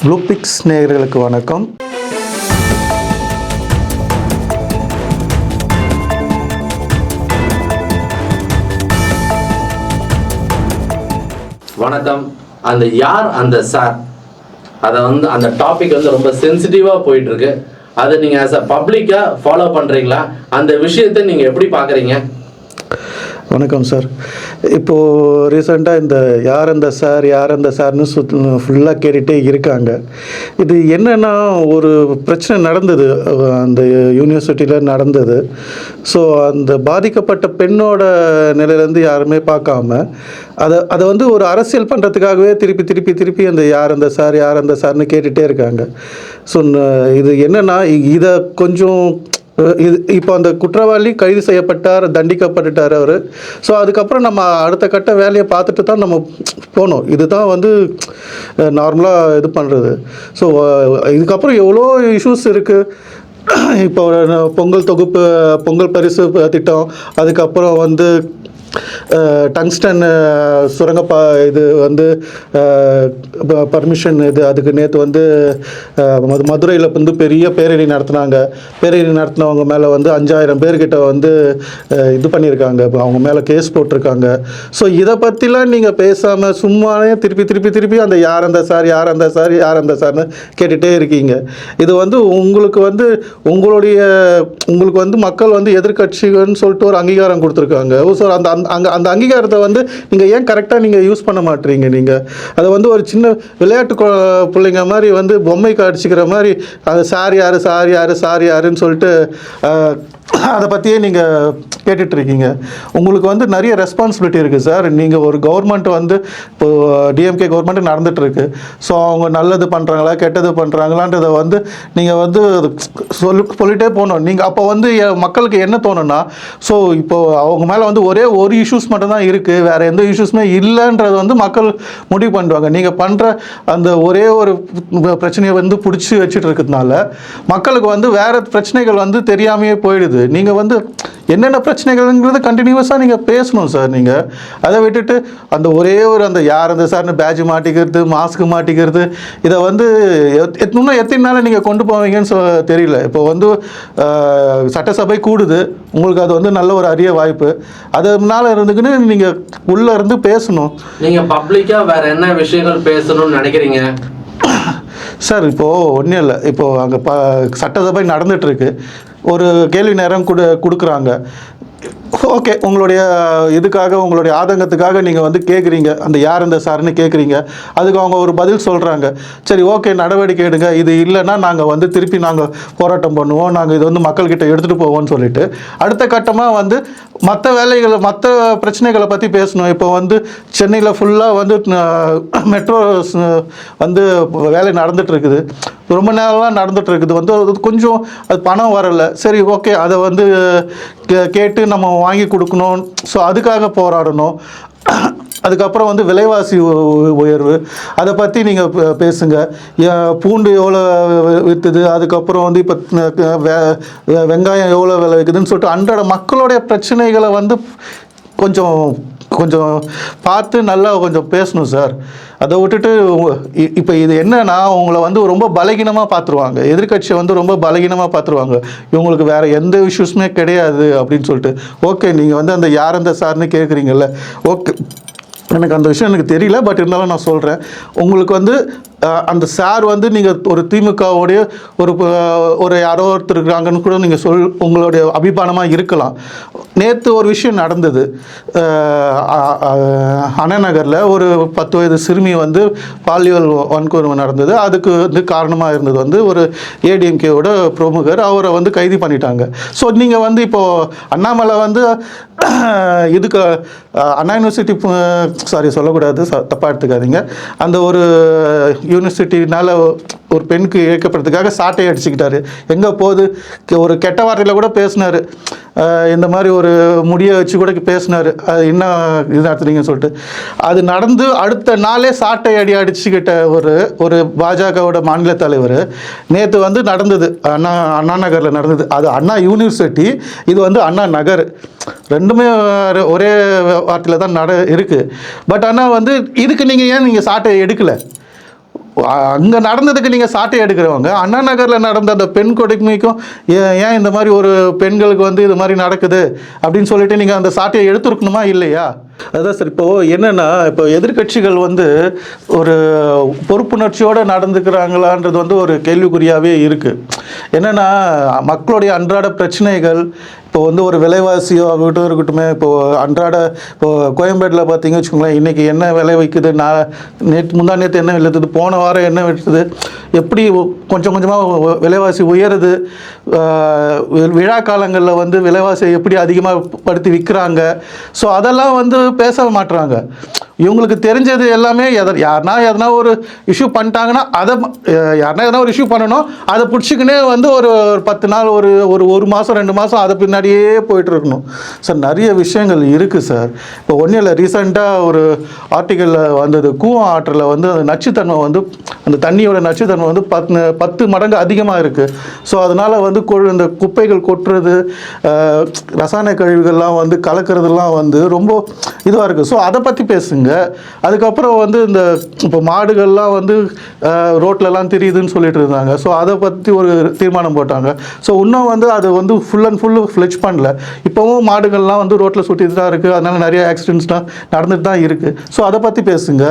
ப்ளூபிக்ஸ் நேயர்களுக்கு வணக்கம். வணக்கம். அந்த யார் அந்த சார், அதை அந்த டாபிக் ரொம்ப சென்சிட்டிவாக போயிட்டுருக்கு. அதை நீங்கள் ஆஸ் அ பப்ளிக்காக ஃபாலோ பண்ணுறீங்களா? அந்த விஷயத்தை நீங்கள் எப்படி பார்க்குறீங்க? வணக்கம் சார். இப்போது ரீசெண்டாக இந்த யார் அந்த சார்னு ஃபுல்லாக கேட்டுகிட்டே இருக்காங்க. இது என்னென்னா, ஒரு பிரச்சனை நடந்தது, அந்த யூனிவர்சிட்டியில் நடந்தது. ஸோ அந்த பாதிக்கப்பட்ட பெண்ணோட நிலையிலேருந்து யாருமே பார்க்காம அதை ஒரு அரசியல் பண்ணுறதுக்காகவே திருப்பி அந்த யார் அந்த சார்னு கேட்டுகிட்டே இருக்காங்க. ஸோ இது என்னென்னா, இதை கொஞ்சம் இப்போ அந்த குற்றவாளி கைது செய்யப்பட்டார், தண்டிக்கப்பட்டுட்டார் அவர். ஸோ அதுக்கப்புறம் நம்ம அடுத்த கட்ட வேலையை பார்த்துட்டு தான் நம்ம போனோம். இதுதான் நார்மலாக இது பண்ணுறது. ஸோ இதுக்கப்புறம் எவ்வளோ இஷ்யூஸ் இருக்குது. இப்போ பொங்கல் தொகுப்பு, பொங்கல் பரிசு திட்டம், அதுக்கப்புறம் டங்ஸ்டன் சுரங்க இது பர்மிஷன் இது, அதுக்கு நேற்று மதுரையில் பெரிய பேரணி நடத்தினாங்க. பேரணி நடத்தினவங்க மேலே 5000 பேர்கிட்ட இது பண்ணியிருக்காங்க, அவங்க மேலே கேஸ் போட்டிருக்காங்க. ஸோ இதை பற்றிலாம் நீங்கள் பேசாமல் சும்மாவே திருப்பி அந்த யார் அந்த சார்னு கேட்டுகிட்டே இருக்கீங்க. இது உங்களுக்கு உங்களுக்கு மக்கள் எதிர்கட்சிகள்னு சொல்லிட்டு ஒரு அங்கீகாரம் கொடுத்துருக்காங்க. ஸோ அந்த அங்கீகாரத்தை நீங்கள் ஏன் கரெக்டாக நீங்கள் யூஸ் பண்ண மாட்டீங்க? நீங்கள் அதை ஒரு சின்ன விளையாட்டு பிள்ளைங்க மாதிரி பொம்மை காடிச்சிக்கிற மாதிரி அது சார் யாருன்னு சொல்லிட்டு அதை பற்றியே நீங்கள் கேட்டுட்ருக்கீங்க. உங்களுக்கு நிறைய ரெஸ்பான்சிபிலிட்டி இருக்குது சார். நீங்கள் ஒரு கவர்மெண்ட் இப்போது டிஎம்கே கவர்மெண்ட் நடந்துகிட்ருக்கு. ஸோ அவங்க நல்லது பண்ணுறாங்களா கெட்டது பண்ணுறாங்களான்றதை நீங்கள் சொல்லிட்டே போகணும். நீங்கள் அப்போ மக்களுக்கு என்ன தோணுன்னா, ஸோ இப்போது அவங்க மேலே ஒரே ஒரு இஷ்யூஸ் மட்டும்தான் இருக்குது, வேறு எந்த இஷ்யூஸுமே இல்லைன்றது மக்கள் முடிவு பண்ணுவாங்க. நீங்கள் பண்ணுற அந்த ஒரே ஒரு பிரச்சனையை பிடிச்சி வச்சுட்டு இருக்கிறதுனால மக்களுக்கு வேறு பிரச்சனைகள் தெரியாமையே போயிடுது. நீங்கள் என்னென்ன பிரச்சனைகள்ங்கிறது கண்டினியூஸாக நீங்கள் பேசணும் சார். நீங்கள் அதை விட்டுட்டு அந்த ஒரே ஒரு அந்த யார் அந்த சார்னு பேட்ச் மாட்டிக்கிறது, மாஸ்க்கு மாட்டிக்கிறது, இதை இன்னும் எத்தனை நாள் நீங்கள் கொண்டு போவீங்கன்னு தெரியல. இப்போ சட்டசபை கூடுது, உங்களுக்கு அது நல்ல ஒரு அரிய வாய்ப்பு. அதனால இருந்துக்குன்னு நீங்கள் உள்ளே இருந்து பேசணும். நீங்கள் பப்ளிக்காக வேறு என்ன விஷயங்கள் பேசணும்னு நினைக்கிறீங்க சார்? இப்போது ஒன்றும் இல்லை, இப்போது அங்கே சட்டசபை நடந்துகிட்ருக்கு, ஒரு கேள்வி நேரம் கொடுக்குறாங்க. ஓகே, உங்களுடைய இதுக்காக, உங்களுடைய ஆதங்கத்துக்காக நீங்கள் கேட்குறீங்க, அந்த யார் அந்த சார்னு கேட்குறீங்க. அதுக்கு அவங்க ஒரு பதில் சொல்கிறாங்க. சரி, ஓகே, நடவடிக்கை எடுங்க, இது இல்லைன்னா நாங்கள் திருப்பி நாங்கள் போராட்டம் பண்ணுவோம், நாங்கள் இது மக்கள்கிட்ட எடுத்துகிட்டு போவோம்னு சொல்லிட்டு அடுத்த கட்டமாக மற்ற வேலைகளை, மற்ற பிரச்சனைகளை பற்றி பேசணும். இப்போ சென்னையில் ஃபுல்லாக மெட்ரோ வேலை நடந்துகிட்ருக்குது, ரொம்ப நேரம்லாம் நடந்துகிட்ருக்குது. கொஞ்சம் அது பணம் வரலை. சரி, ஓகே, அதை கேட்டு நம்ம வாங்கி கொடுக்கணும். ஸோ அதுக்காக போராடணும். அதுக்கப்புறம் விலைவாசி உயர்வு, அதை பற்றி நீங்கள் பேசுங்க. பூண்டு எவ்வளோ விற்றுது, அதுக்கப்புறம் இப்போ வெங்காயம் எவ்வளோ விலை விற்குதுன்னு சொல்லிட்டு அன்றாட மக்களுடைய பிரச்சனைகளை கொஞ்சம் பார்த்து நல்லா கொஞ்சம் பேசணும் சார். அதை விட்டுட்டு இப்போ இது என்னன்னா, உங்களை ரொம்ப பலகீனமாக பார்த்துருவாங்க, எதிர்கட்சியை ரொம்ப பலகீனமாக பார்த்துருவாங்க. இவங்களுக்கு வேறு எந்த இஷ்யூஸுமே கிடையாது அப்படின்னு சொல்லிட்டு. ஓகே, நீங்கள் அந்த யார் அந்த சார்னு கேட்குறீங்கல்ல, ஓகே, எனக்கு அந்த விஷயம் எனக்கு தெரியல, பட் இருந்தாலும் நான் சொல்கிறேன். உங்களுக்கு அந்த சார் நீங்கள் ஒரு திமுகவுடைய ஒரு யாரோ ஒருத்தர் இருக்கிறாங்கன்னு கூட நீங்கள் உங்களுடைய அபிமானமாக இருக்கலாம். நேற்று ஒரு விஷயம் நடந்தது. அண்ணா நகரில் ஒரு 10 வயது சிறுமி பாலியல் வன்கொடுமை நடந்தது. அதுக்கு காரணமாக இருந்தது ஒரு ஏடிஎம்கேவோட பிரமுகர், அவரை கைது பண்ணிட்டாங்க. ஸோ நீங்கள் இப்போது அண்ணாமலை இதுக்கு அண்ணா யூனிவர்சிட்டி, சாரி சொல்லக்கூடாது, தப்பாக எடுத்துக்காதீங்க, அந்த ஒரு யூனிவர்சிட்டினால் ஒரு பெண்ணுக்கு இயக்கப்படுறதுக்காக சாட்டை அடிச்சுக்கிட்டாரு. எங்கே போகுது, ஒரு கெட்ட வார்த்தையில் கூட பேசினார், இந்த மாதிரி ஒரு முடியை வச்சு கூட பேசினார். அது என்ன இது நடத்துறீங்கன்னு சொல்லிட்டு அது நடந்து அடுத்த நாளே சாட்டை அடிச்சுக்கிட்ட ஒரு பாஜகவோட மாநில தலைவர் நேற்று நடந்தது. அண்ணா நகரில் நடந்தது. அது அண்ணா யூனிவர்சிட்டி, இது அண்ணா நகர், ரெண்டுமே ஒரே வார்த்தையில் தான் இருக்குது. பட் ஆனால் இதுக்கு நீங்கள் ஏன் சாட்டை எடுக்கலை? அங்கே நடந்ததுக்கு நீங்கள் சாட்டை எடுக்கிறவங்க அண்ணா நகரில் நடந்த அந்த பெண் கொடுமைக்கும் ஏன் இந்த மாதிரி ஒரு பெண்களுக்கு வந்து இது மாதிரி நடக்குது அப்படின்னு சொல்லிட்டு நீங்கள் அந்த சாட்டையை எடுத்துருக்கணுமா இல்லையா? அதான் சார், இப்போது என்னென்னா, இப்போ எதிர்க்கட்சிகள் வந்து ஒரு பொறுப்புணர்ச்சியோடு நடந்துக்கிறாங்களான்றது வந்து ஒரு கேள்விக்குறியாகவே இருக்குது. என்னென்னா, மக்களுடைய அன்றாட பிரச்சனைகள், இப்போ வந்து ஒரு விலைவாசியோ ஆகட்டும் இருக்கட்டுமே, இப்போது அன்றாட இப்போது கோயம்பேட்டில் பார்த்தீங்க வச்சுக்கோங்களேன், இன்றைக்கி என்ன விலை வைக்குது, முந்தா நேற்று என்ன விழுது, போன வாரம் என்ன விழுது, எப்படி கொஞ்சம் கொஞ்சமாக விலைவாசி உயருது, விழா காலங்களில் வந்து விலைவாசியை எப்படி அதிகமாக படுத்தி விற்கிறாங்க. ஸோ அதெல்லாம் வந்து பேச மாட்டுறாங்க. இவங்களுக்கு தெரிஞ்சது எல்லாமே யாருனா எதனா ஒரு இஷ்யூ பண்ணிட்டாங்கன்னா யாருனா எதனா ஒரு இஷ்யூ பண்ணணும், அதை பிடிச்சிக்கினே வந்து ஒரு 10 நாள் ஒரு மாதம் 2 மாதம் அதை பின்னாடியே போயிட்டு இருக்கணும் சார். நிறைய விஷயங்கள் இருக்குது சார். இப்போ ஒன்றும் இல்லை, ரீசெண்டாக ஒரு ஆர்டிக்கலில் வந்தது, கூவம் ஆற்றில் வந்து அந்த நச்சுத்தன்மை வந்து அந்த தண்ணியோட நச்சுத்தன்மை வந்து 10 மடங்கு அதிகமாக இருக்குது. ஸோ அதனால் வந்து இந்த குப்பைகள் கொட்டுறது, ரசாயன கழிவுகள்லாம் வந்து கலக்கிறதுலாம் வந்து ரொம்ப இதுவாக இருக்குது. ஸோ அதை பற்றி பேசுங்க. அதுக்கப்புறம் வந்து இந்த இப்போ மாடுகள்லாம் வந்து ரோட்லலாம் தெரியுதுன்னு சொல்லிட்டு இருந்தாங்க. ஸோ அதை பற்றி ஒரு தீர்மானம் போட்டாங்க. ஸோ இன்னும் வந்து அது வந்து ஃபுல் அண்ட் ஃபுல்லு ஃப்ளெஜ் பண்ணல. இப்போவும் மாடுகள்லாம் வந்து ரோட்டில் சுற்றிட்டு தான் இருக்குது. அதனால் நிறைய ஆக்சிடென்ட்ஸ்லாம் நடந்துட்டு தான் இருக்குது. ஸோ அதை பற்றி பேசுங்க.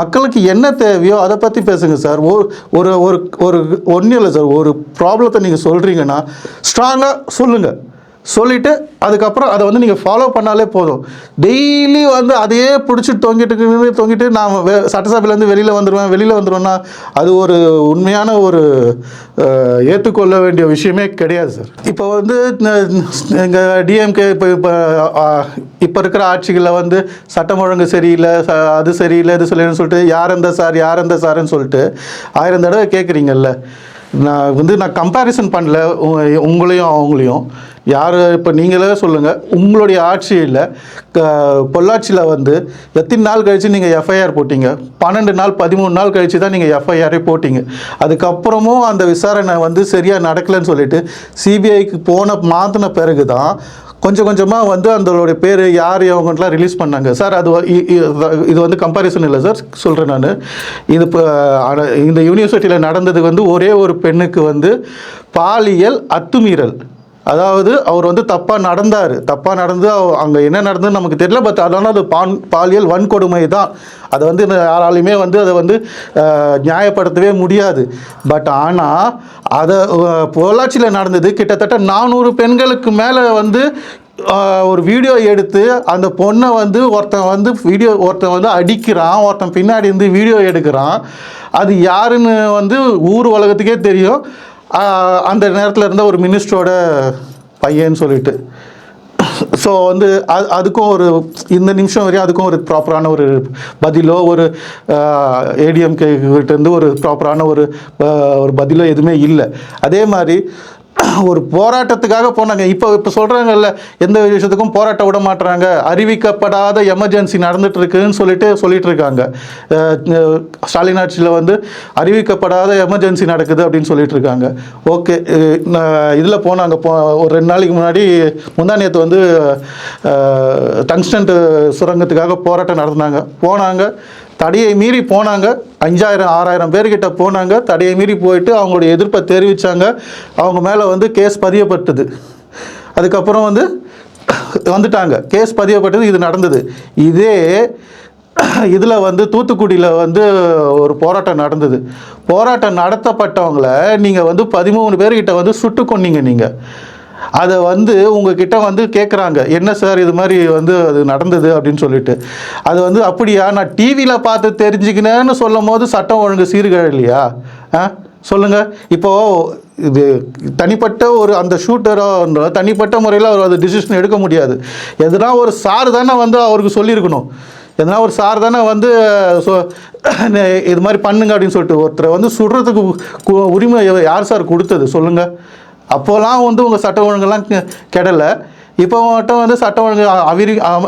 மக்களுக்கு என்ன தேவையோ அதை பற்றி பேசுங்க சார். ஒரு ஒரு ஒரு ஒன்றும் இல்லை சார், ஒரு ப்ராப்ளத்தை நீங்கள் சொல்கிறீங்கன்னா ஸ்ட்ராங்காக சொல்லுங்கள். சொல்லிவிட்டு அதுக்கப்புறம் அதை வந்து நீங்கள் ஃபாலோ பண்ணாலே போதும். டெய்லி வந்து அதையே பிடிச்சி தொங்கிட்டு நான் சட்டசபையிலேருந்து வெளியில் வந்துடுவேன்னா அது ஒரு உண்மையான ஒரு ஏற்றுக்கொள்ள வேண்டிய விஷயமே கிடையாது சார். இப்போ வந்து எங்கள் டிஎம்கே இப்போ இருக்கிற ஆட்சிகளில் வந்து சட்டம் ஒழுங்கு சரியில்லை, அது சரியில்லை, இது சரியில்லைன்னு சொல்லிட்டு யார் அந்த சாருன்னு சொல்லிட்டு 1000 தடவை கேட்குறீங்கல்ல. நான் கம்பேரிசன் பண்ணல உங்களையும் அவங்களையும். யார் இப்போ நீங்களே சொல்லுங்கள், உங்களுடைய ஆட்சியில் பொள்ளாச்சியில் வந்து எத்தனை நாள் கழித்து நீங்கள் எஃப்ஐஆர் போட்டிங்க? 12 நாள் 13 நாள் கழித்து தான் நீங்கள் எஃப்ஐஆரே போட்டிங்க. அதுக்கப்புறமும் அந்த விசாரணை வந்து சரியாக நடக்கலைன்னு சொல்லிட்டு சிபிஐக்கு மாற்றின பிறகு தான் கொஞ்சம் கொஞ்சமாக வந்து அதோடைய பேர் யார் அவங்கலாம் ரிலீஸ் பண்ணாங்க சார். இது வந்து கம்பேரிசன் இல்லை சார், சொல்கிறேன் நான். இது இப்போ இந்த யூனிவர்சிட்டியில் நடந்தது வந்து ஒரே ஒரு பெண்ணுக்கு வந்து பாலியல் அத்துமீறல். அதாவது அவர் வந்து தப்பாக நடந்து அங்கே என்ன நடந்ததுன்னு நமக்கு தெரியல. பட் அதனால் அது பாலியல் வன்கொடுமை தான். அதை வந்து யாராலையுமே வந்து அதை வந்து நியாயப்படுத்தவே முடியாது. பட் ஆனால் அதை பொள்ளாச்சியில் நடந்தது கிட்டத்தட்ட 400 பெண்களுக்கு மேலே வந்து ஒரு வீடியோ எடுத்து அந்த பொண்ணை வந்து ஒருத்தன் வந்து அடிக்கிறான், ஒருத்தன் பின்னாடி இருந்து வீடியோ எடுக்கிறான். அது யாருன்னு வந்து ஊர் உலகத்துக்கே தெரியும். அந்த நேரத்தில் இருந்த ஒரு மினிஸ்டரோட பையன்னு சொல்லிட்டு. ஸோ வந்து அதுக்கும் ஒரு இந்த நிமிஷம் வரையும் அதுக்கும் ஒரு ப்ராப்பரான ஒரு பதிலோ ஒரு ஏடிஎம்கேகிட்டேருந்து ஒரு ப்ராப்பரான ஒரு பதிலோ எதுவுமே இல்லை. அதே மாதிரி ஒரு போராட்டத்துக்காக போனாங்க. இப்போ சொல்கிறாங்கல்ல, எந்த விஷயத்துக்கும் போராட்டம் விட மாட்டுறாங்க, அறிவிக்கப்படாத எமர்ஜென்சி நடந்துட்டு இருக்குன்னு சொல்லிட்டு இருக்காங்க. ஸ்டாலின் ஆட்சியில் வந்து அறிவிக்கப்படாத எமர்ஜென்சி நடக்குது அப்படின்னு சொல்லிட்டு இருக்காங்க. ஓகே, இதில் போனாங்க. ஒரு 2 நாளைக்கு முன்னாடி முந்தா நேற்று வந்து டங்ஸ்டன் சுரங்கத்துக்காக போராட்டம் போனாங்க. தடையை மீறி போனாங்க. 5000-6000 பேர்கிட்ட போனாங்க. தடையை மீறி போயிட்டு அவங்களுடைய எதிர்ப்பை தெரிவித்தாங்க. அவங்க மேலே வந்து கேஸ் பதியப்பட்டது. அதுக்கப்புறம் வந்து வந்துட்டாங்க, கேஸ் பதியப்பட்டது. இது நடந்தது. இதில் வந்து தூத்துக்குடியில் வந்து ஒரு போராட்டம் நடந்தது. போராட்டம் நடத்தப்பட்டவங்கள நீங்கள் வந்து 13 பேர்கிட்ட வந்து சுட்டு கொன்னீங்க. நீங்கள் அதை வந்து உங்ககிட்ட வந்து கேட்குறாங்க, என்ன சார் இது மாதிரி வந்து அது நடந்தது அப்படின்னு சொல்லிட்டு. அது வந்து அப்படியா, நான் டிவியில் பார்த்து தெரிஞ்சுக்கினேன்னு சொல்லும் போது சட்டம் ஒழுங்கு சீர்கேடு இல்லையா? சொல்லுங்கள். இப்போது இது தனிப்பட்ட ஒரு அந்த ஷூட்டரோ தனிப்பட்ட முறையில் அவர் அது டிசிஷன் எடுக்க முடியாது. எதுனா ஒரு சார் தானே வந்து அவருக்கு சொல்லியிருக்கணும். எதனா ஒரு சார் தானே வந்து இது மாதிரி பண்ணுங்க அப்படின்னு சொல்லிட்டு. ஒருத்தரை வந்து சுடுறதுக்கு உரிமை யார் சார் கொடுத்தது சொல்லுங்கள்? அப்போலாம் வந்து உங்கள் சட்ட ஒழுங்கெல்லாம் கெடலை. இப்போ மட்டும் வந்து சட்ட ஒழுங்கு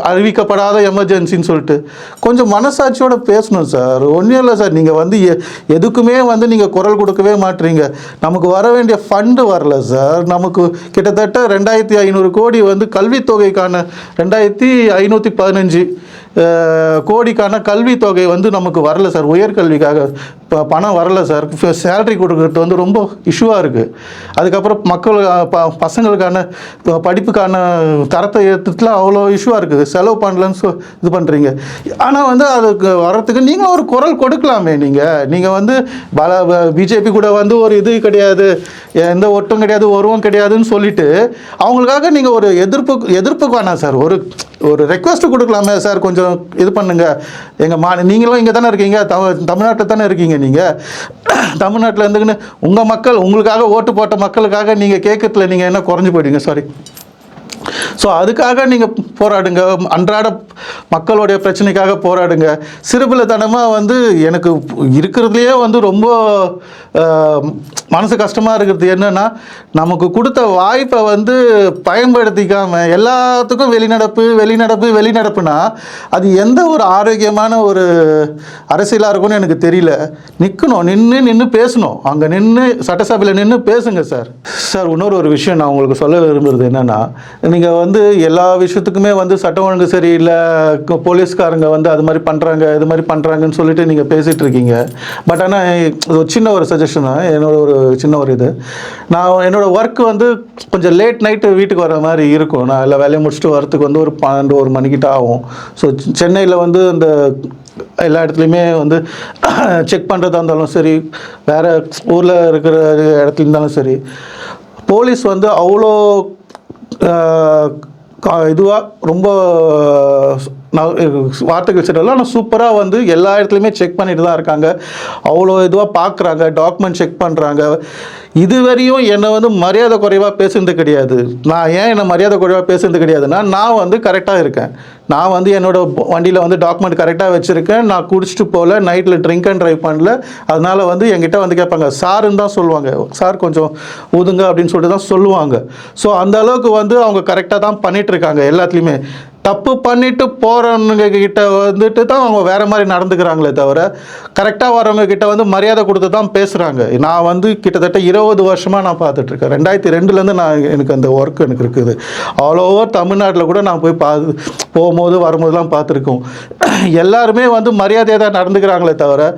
அறிவிக்கப்படாத எமர்ஜென்சின்னு சொல்லிட்டு கொஞ்சம் மனசாட்சியோடு பேசணும் சார். ஒன்றும் இல்லை சார், நீங்கள் வந்து எதுக்குமே வந்து நீங்கள் குரல் கொடுக்கவே மாட்டீங்க. நமக்கு வர வேண்டிய ஃபண்டு வரல சார். நமக்கு கிட்டத்தட்ட 2500 கோடி வந்து கல்வித்தொகைக்கான 2515 கோடிக்கான கல்வித்தொகை வந்து நமக்கு வரல சார். உயர்கல்விக்காக இப்போ பணம் வரல சார், சேலரி கொடுக்குறது வந்து ரொம்ப இஷ்யூவாக இருக்குது. அதுக்கப்புறம் மக்கள் பசங்களுக்கான படிப்புக்கான தரத்தை ஏற்றுட்டுலாம் அவ்வளோ இஷ்யூவாக இருக்குது. செலவு பண்ணலன்னு இது பண்ணுறீங்க. ஆனால் வந்து அதுக்கு வர்றதுக்கு நீங்கள் ஒரு குரல் கொடுக்கலாமே. நீங்கள் வந்து பிஜேபி கூட வந்து ஒரு இது கிடையாது, எந்த ஒட்டும் கிடையாது, ஒருவம் கிடையாதுன்னு சொல்லிட்டு அவங்களுக்காக நீங்கள் ஒரு எதிர்ப்புக்கு வேணாம் சார், ஒரு ரெக்வஸ்ட் கொடுக்கலாமே சார், கொஞ்சம் இது பண்ணுங்க. நீங்களும் இங்கே தானே இருக்கீங்க, தமிழ்நாட்டில் தானே இருக்கீங்க. நீங்கள் தமிழ்நாட்டில் இருந்துக்குன்னு உங்கள் மக்கள், உங்களுக்காக ஓட்டு போட்ட மக்களுக்காக நீங்கள் கேட்கறதுல நீங்கள் என்ன குறைஞ்சி போயிடுங்க? சாரி. ஸோ அதுக்காக நீங்கள் போராடுங்க, அன்றாட மக்களுடைய பிரச்சனைக்காக போராடுங்க. சிறுபிள்ளைத்தனமாக வந்து எனக்கு இருக்கிறதுலையே வந்து ரொம்ப மனசு கஷ்டமாக இருக்கிறது என்னென்னா, நமக்கு கொடுத்த வாய்ப்பை வந்து பயன்படுத்திக்காமல் எல்லாத்துக்கும் வெளிநடப்புனா அது எந்த ஒரு ஆரோக்கியமான ஒரு அரசியலாக இருக்கும்னு எனக்கு தெரியல. நின்று பேசணும், அங்கே நின்று சட்டசபையில் நின்று பேசுங்க சார். இன்னொரு ஒரு விஷயம் நான் உங்களுக்கு சொல்ல விரும்புகிறது என்னென்னா, நீங்கள் வந்து எல்லா விஷயத்துக்குமே வந்து சட்டம் ஒழுங்கு சரியில்லை, போலீஸ்காரங்க வந்து அது மாதிரி பண்ணுறாங்க, இது மாதிரி பண்ணுறாங்கன்னு சொல்லிட்டு நீங்கள் பேசிகிட்டு இருக்கீங்க. பட் ஆனால் சின்ன ஒரு சஜஷனாக என்னோட சின்ன ஒரு இது, நான் என்னோடய ஒர்க் வந்து கொஞ்சம் லேட் நைட்டு வீட்டுக்கு வர மாதிரி இருக்கும். நான் எல்லா வேலையை முடிச்சுட்டு வரத்துக்கு வந்து ஒரு 12-1 மணிக்கிட்ட ஆகும். ஸோ சென்னையில் வந்து அந்த எல்லா இடத்துலையுமே வந்து செக் பண்ணுறதா இருந்தாலும் சரி, வேறு ஊரில் இருக்கிற இடத்துல இருந்தாலும் சரி, போலீஸ் வந்து அவ்வளோ இதுவாக ரொம்ப வார்த்தைகள் சரியில்லை, ஆனால் சூப்பராக வந்து எல்லா இடத்துலையுமே செக் பண்ணிட்டு தான் இருக்காங்க. அவ்வளோ இதுவாக பார்க்குறாங்க, டாக்குமெண்ட் செக் பண்ணுறாங்க. இதுவரையும் என்னை வந்து மரியாதை குறைவாக பேசுனது கிடையாது. நான் ஏன் என்னை மரியாதை குறைவாக பேசுனது கிடையாதுன்னா, நான் வந்து கரெக்டாக இருக்கேன். நான் வந்து என்னோடய வண்டியில் வந்து டாக்குமெண்ட் கரெக்டாக வச்சுருக்கேன். நான் குடிச்சிட்டு போகல, நைட்டில் ட்ரிங்க் அண்ட் ட்ரைவ் பண்ணல. அதனால் வந்து என்கிட்ட வந்து கேட்பாங்க, சாருன்னு தான் சொல்லுவாங்க, சார் கொஞ்சம் ஊதுங்க அப்படின்னு சொல்லிட்டு தான் சொல்லுவாங்க. ஸோ அந்த அளவுக்கு வந்து அவங்க கரெக்டாக தான் பண்ணிகிட்ருக்காங்க. எல்லாத்துலேயுமே தப்பு பண்ணிட்டு போகிறவங்க கிட்ட வந்துட்டு தான் அவங்க வேறு மாதிரி நடந்துக்கிறாங்களே தவிர, கரெக்டாக வரவங்க கிட்ட வந்து மரியாதை கொடுத்து தான் பேசுகிறாங்க. நான் வந்து கிட்டத்தட்ட 20 வருஷமாக நான் பார்த்துட்ருக்கேன். 2002லேருந்து எனக்கு அந்த ஒர்க் எனக்கு இருக்குது. ஆல் ஓவர் தமிழ்நாட்டில் கூட நான் போய் போகும்போது வரும்போதெல்லாம் பார்த்துருக்கோம். எல்லாருமே வந்து மரியாதையாக தான் நடந்துக்கிறாங்களே தவிர,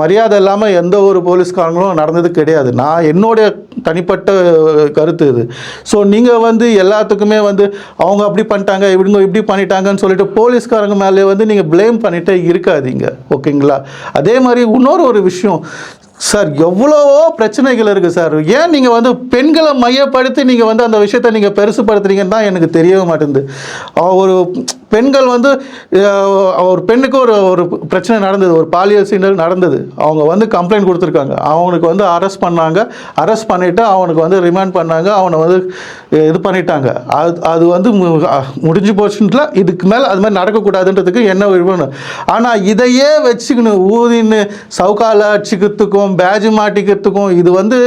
மரியாதை இல்லாமல் எந்த ஒரு போலீஸ்காரங்களும் நடந்தது கிடையாது. நான் என்னுடைய தனிப்பட்ட கருத்து இது. ஸோ நீங்கள் வந்து எல்லாத்துக்குமே வந்து அவங்க அப்படி பண்ணிட்டாங்க, இவங்க இப்படி பண்ணிட்டாங்கன்னு சொல்லிட்டு போலீஸ்காரங்க மேலே வந்து நீங்கள் ப்ளேம் பண்ணிகிட்டே இருக்காதீங்க, ஓகேங்களா? அதே மாதிரி இன்னொரு ஒரு விஷயம் சார், எவ்வளவோ பிரச்சனைகள் இருக்குது சார். ஏன் நீங்கள் வந்து பெண்களை மையப்படுத்தி நீங்கள் வந்து அந்த விஷயத்தை நீங்கள் பெருசுப்படுத்துறீங்கன்னு தான் எனக்கு தெரியவே மாட்டேங்குது. ஒரு பெண்கள் வந்து ஒரு பெண்ணுக்கு ஒரு பிரச்சனை நடந்தது, ஒரு பாலியல் சீண்டல் நடந்தது. அவங்க வந்து கம்ப்ளைண்ட் கொடுத்துருக்காங்க. அவனுக்கு வந்து அரெஸ்ட் பண்ணாங்க. அரெஸ்ட் பண்ணிவிட்டு அவனுக்கு வந்து ரிமாண்ட் பண்ணாங்க. அவனை வந்து இது பண்ணிட்டாங்க. அது வந்து முடிஞ்சு போச்சுல. இதுக்கு மேலே அது மாதிரி நடக்கக்கூடாதுன்றதுக்கு என்ன விரும்பணும். ஆனால் இதையே வச்சுக்கணும் ஊதின்னு சவுக்கால அடிச்சுக்கிறதுக்கும் பேஜ் மாட்டிக்கிறதுக்கும், இது வந்து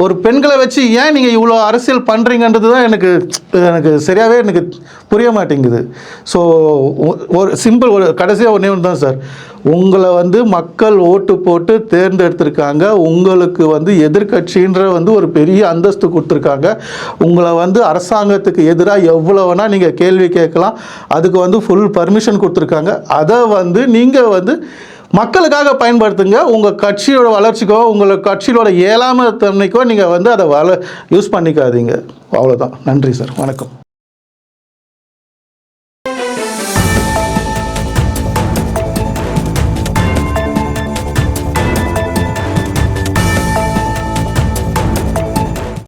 ஒரு பெண்களை வச்சு ஏன் நீங்கள் இவ்வளோ அரசியல் பண்ணுறீங்கன்றது தான் எனக்கு சரியாகவே எனக்கு புரிய மாட்டேங்குது. ஸோ ஒரு சிம்பிள், ஒரு கடைசியாக ஒன்றே ஒன்று தான் சார். உங்களை வந்து மக்கள் ஓட்டு போட்டு தேர்ந்தெடுத்திருக்காங்க. உங்களுக்கு வந்து எதிர்கட்சின்ற வந்து ஒரு பெரிய அந்தஸ்து கொடுத்துருக்காங்க. உங்களை வந்து அரசாங்கத்துக்கு எதிராக எவ்வளோ வேணால் நீங்கள் கேள்வி கேட்கலாம். அதுக்கு வந்து ஃபுல் பர்மிஷன் கொடுத்துருக்காங்க. அதை வந்து நீங்கள் வந்து மக்களுக்காக பயன்படுத்துங்க. உங்கள் கட்சியோட வளர்ச்சிக்கோ உங்களை கட்சியோட இயலாமை தன்மைக்கோ நீங்கள் வந்து அதை யூஸ் பண்ணிக்காதீங்க. அவ்வளோதான். நன்றி சார். வணக்கம்.